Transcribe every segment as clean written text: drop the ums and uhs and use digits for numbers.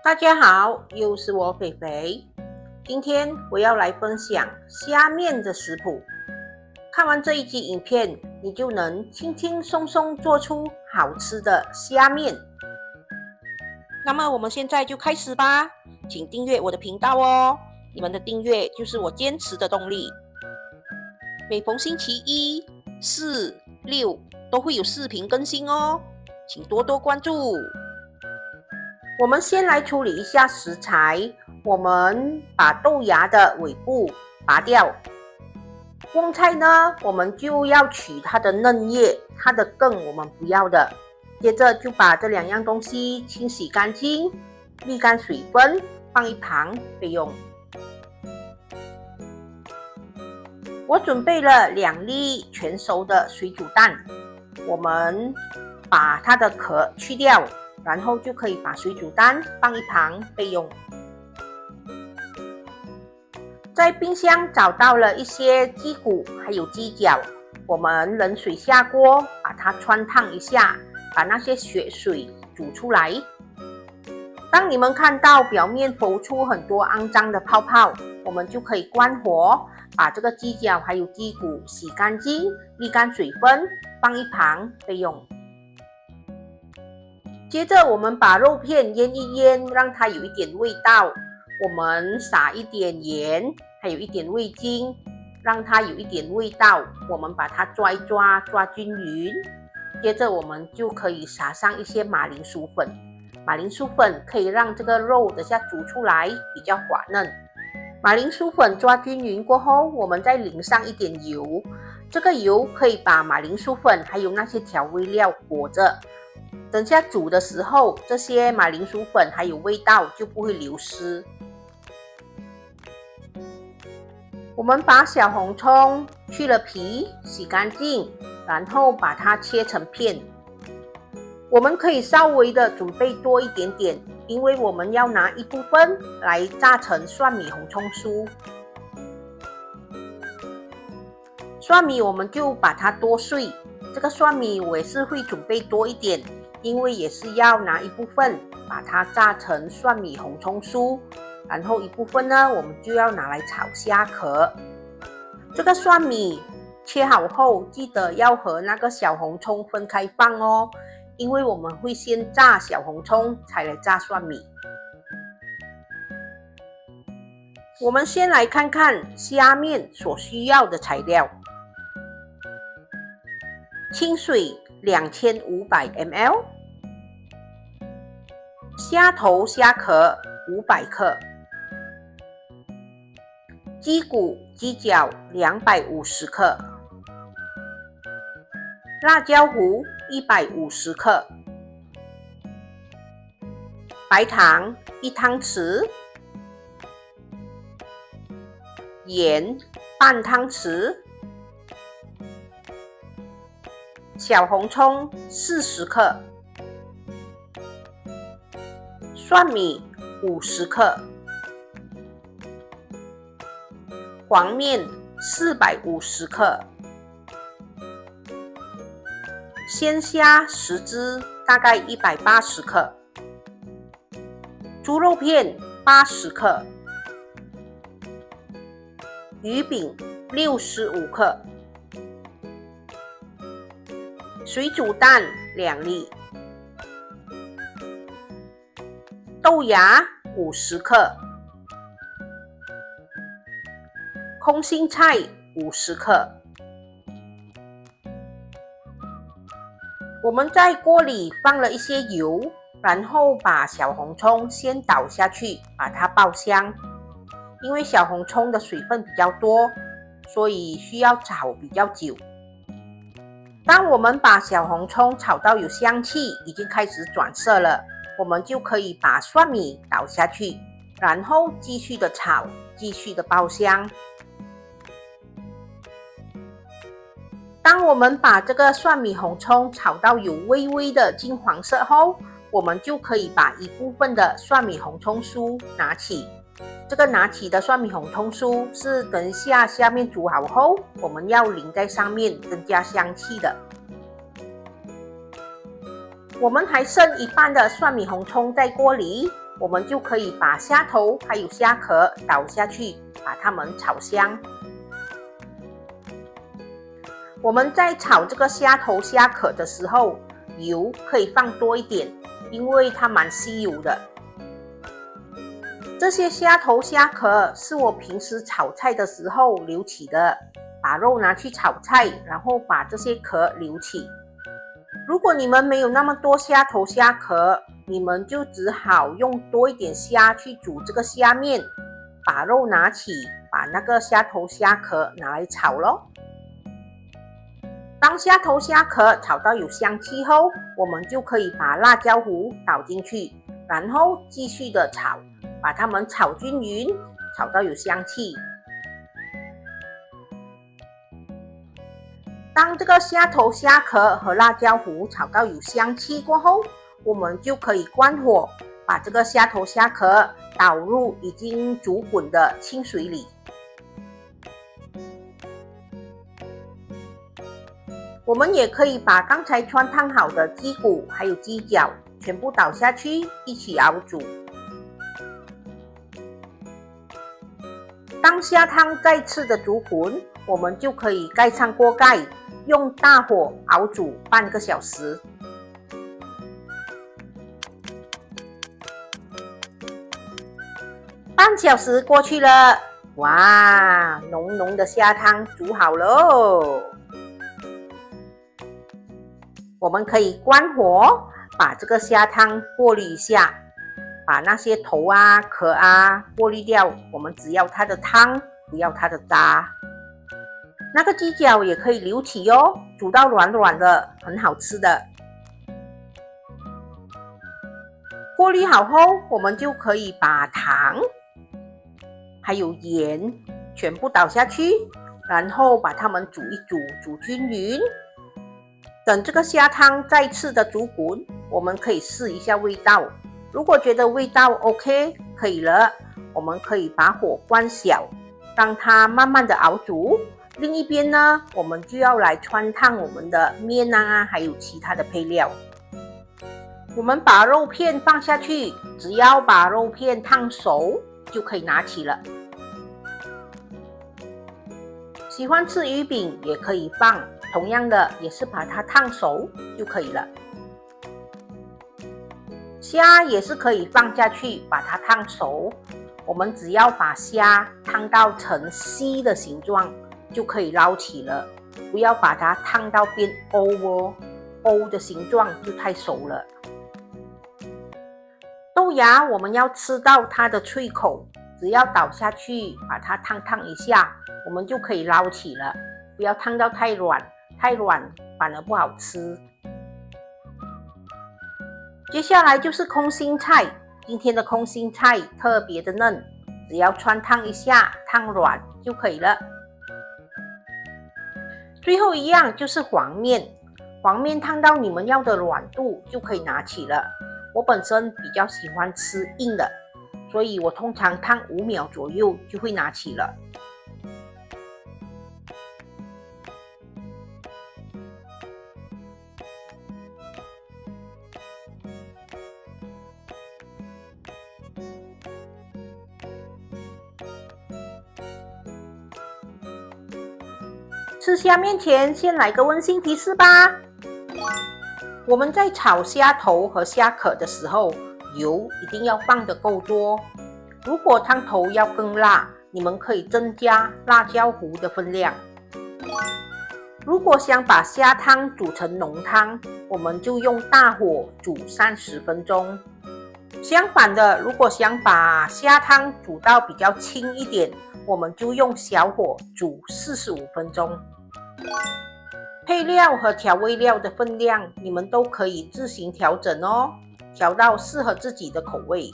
大家好，又是我肥肥。今天我要来分享虾面的食谱。看完这一集影片，你就能轻轻松松做出好吃的虾面。那么我们现在就开始吧，请订阅我的频道哦。你们的订阅就是我坚持的动力。每逢星期一、四、六都会有视频更新哦，请多多关注。我们先来处理一下食材，我们把豆芽的尾部拔掉。蕹菜呢，我们就要取它的嫩叶，它的梗我们不要的。接着就把这两样东西清洗干净，沥干水分，放一旁备用。我准备了2粒全熟的水煮蛋，我们把它的壳去掉，然后就可以把水煮蛋放一旁备用。在冰箱找到了一些鸡骨还有鸡脚，我们冷水下锅，把它汆烫一下，把那些血水煮出来。当你们看到表面浮出很多肮脏的泡泡，我们就可以关火，把这个鸡脚还有鸡骨洗干净，沥干水分，放一旁备用。接着我们把肉片腌一腌，让它有一点味道。我们撒一点盐，还有一点味精，让它有一点味道。我们把它抓一抓，抓均匀。接着我们就可以撒上一些马铃薯粉。马铃薯粉可以让这个肉等下煮出来比较滑嫩。马铃薯粉抓均匀过后，我们再淋上一点油。这个油可以把马铃薯粉还有那些调味料裹着。等下煮的时候，这些马铃薯粉还有味道就不会流失。我们把小红葱去了皮，洗干净，然后把它切成片。我们可以稍微的准备多一点点，因为我们要拿一部分来炸成蒜米红葱酥。蒜米我们就把它剁碎，这个蒜米我也是会准备多一点，因为也是要拿一部分把它炸成蒜米红葱酥，然后一部分呢我们就要拿来炒虾壳。这个蒜米切好后，记得要和那个小红葱分开放哦，因为我们会先炸小红葱才来炸蒜米。我们先来看看虾面所需要的材料。清水2500 ml， 虾头虾壳500克，鸡骨鸡脚250克，辣椒糊150克，白糖1汤匙，盐半汤匙，小红葱40克，蒜米50克，黄面450克，鲜虾10只，大概180克，猪肉片80克，鱼饼65克，水煮蛋2粒，豆芽50克，空心菜50克。我们在锅里放了一些油，然后把小红葱先倒下去，把它爆香。因为小红葱的水分比较多，所以需要炒比较久。当我们把小红葱炒到有香气，已经开始转色了，我们就可以把蒜米倒下去，然后继续的炒，继续的爆香。当我们把这个蒜米红葱炒到有微微的金黄色后，我们就可以把一部分的蒜米红葱酥拿起。这个拿起的蒜米红葱酥是等一下下面煮好后，我们要淋在上面增加香气的。我们还剩一半的蒜米红葱在锅里，我们就可以把虾头还有虾壳倒下去，把它们炒香。我们在炒这个虾头虾壳的时候，油可以放多一点，因为它蛮吸油的。这些虾头虾壳是我平时炒菜的时候留起的，把肉拿去炒菜，然后把这些壳留起。如果你们没有那么多虾头虾壳，你们就只好用多一点虾去煮这个虾面，把肉拿起，把那个虾头虾壳拿来炒咯。当虾头虾壳炒到有香气后，我们就可以把辣椒糊倒进去，然后继续的炒，把它们炒均匀，炒到有香气。当这个虾头虾壳和辣椒糊炒到有香气过后，我们就可以关火，把这个虾头虾壳倒入已经煮滚的清水里。我们也可以把刚才汆烫好的鸡骨还有鸡脚全部倒下去，一起熬煮。当虾汤再次的煮滚，我们就可以盖上锅盖，用大火熬煮半个小时。半小时过去了，哇，浓浓的虾汤煮好喽！我们可以关火，把这个虾汤过滤一下，把那些头啊、壳啊过滤掉。我们只要它的汤，不要它的渣。那个鸡脚也可以留起哦，煮到软软的，很好吃的。过滤好后，我们就可以把糖还有盐全部倒下去，然后把它们煮一煮，煮均匀。等这个虾汤再次的煮滚，我们可以试一下味道。如果觉得味道 OK 可以了，我们可以把火关小，让它慢慢的熬煮。另一边呢，我们就要来汆烫我们的面啊，还有其他的配料。我们把肉片放下去，只要把肉片烫熟就可以拿起了。喜欢吃鱼饼也可以放，同样的也是把它烫熟就可以了。虾也是可以放下去，把它烫熟。我们只要把虾烫到呈 C 的形状就可以捞起了，不要把它烫到变 O 哦，O 的形状就太熟了。豆芽我们要吃到它的脆口，只要倒下去把它烫一下，我们就可以捞起了，不要烫到太软，太软反而不好吃。接下来就是空心菜，今天的空心菜特别的嫩，只要汆烫一下，烫软就可以了。最后一样就是黄面，黄面烫到你们要的软度就可以拿起了。我本身比较喜欢吃硬的，所以我通常烫5秒左右就会拿起了。吃虾面前，先来个温馨提示吧。我们在炒虾头和虾壳的时候，油一定要放得够多。如果汤头要更辣，你们可以增加辣椒糊的分量。如果想把虾汤煮成浓汤，我们就用大火煮30分钟。相反的，如果想把虾汤煮到比较清一点，我们就用小火煮45分钟。配料和调味料的分量，你们都可以自行调整哦，调到适合自己的口味。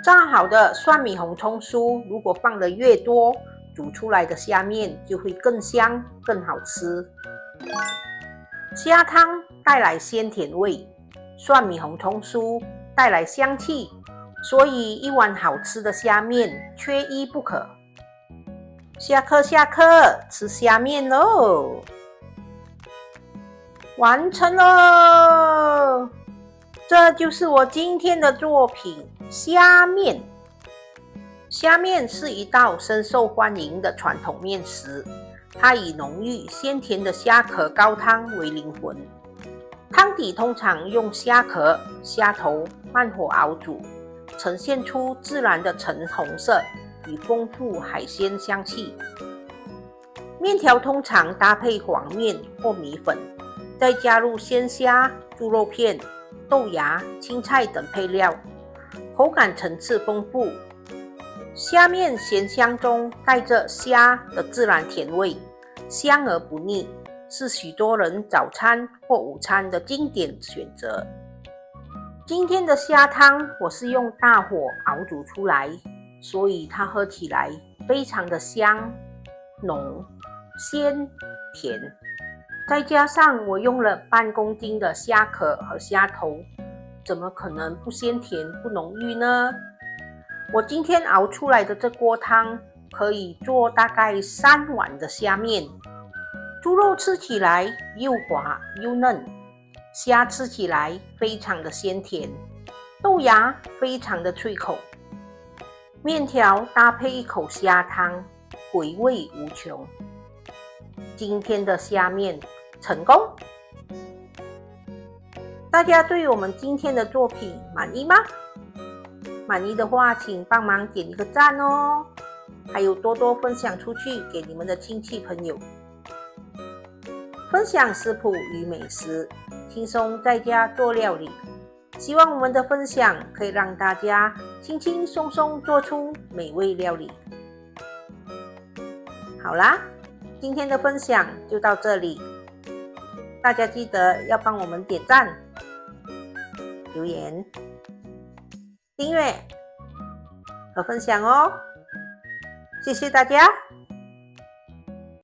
炸好的蒜米红葱酥，如果放的越多，煮出来的虾面就会更香、更好吃。虾汤带来鲜甜味，蒜米红葱酥带来香气，所以一碗好吃的虾面缺一不可。下课，吃虾面喽！完成喽！这就是我今天的作品虾面。虾面是一道深受欢迎的传统面食，它以浓郁鲜甜的虾壳高汤为灵魂。汤底通常用虾壳、虾头慢火熬煮，呈现出自然的橙红色与丰富海鲜香气。面条通常搭配黄面或米粉，再加入鲜虾、猪肉片、豆芽、青菜等配料，口感层次丰富。虾面咸香中带着虾的自然甜味，香而不腻，是许多人早餐或午餐的经典选择。今天的虾汤我是用大火熬煮出来，所以它喝起来非常的香、浓、鲜、甜。再加上我用了半公斤的虾壳和虾头，怎么可能不鲜甜不浓郁呢？我今天熬出来的这锅汤可以做大概3碗的虾面。猪肉吃起来又滑又嫩，虾吃起来非常的鲜甜，豆芽非常的脆口，面条搭配一口虾汤，回味无穷。今天的虾面成功！大家对我们今天的作品满意吗？满意的话，请帮忙点一个赞哦，还有多多分享出去给你们的亲戚朋友。分享食谱与美食，轻松在家做料理。希望我们的分享可以让大家轻轻松松做出美味料理。好啦，今天的分享就到这里，大家记得要帮我们点赞、留言、订阅和分享哦，谢谢大家。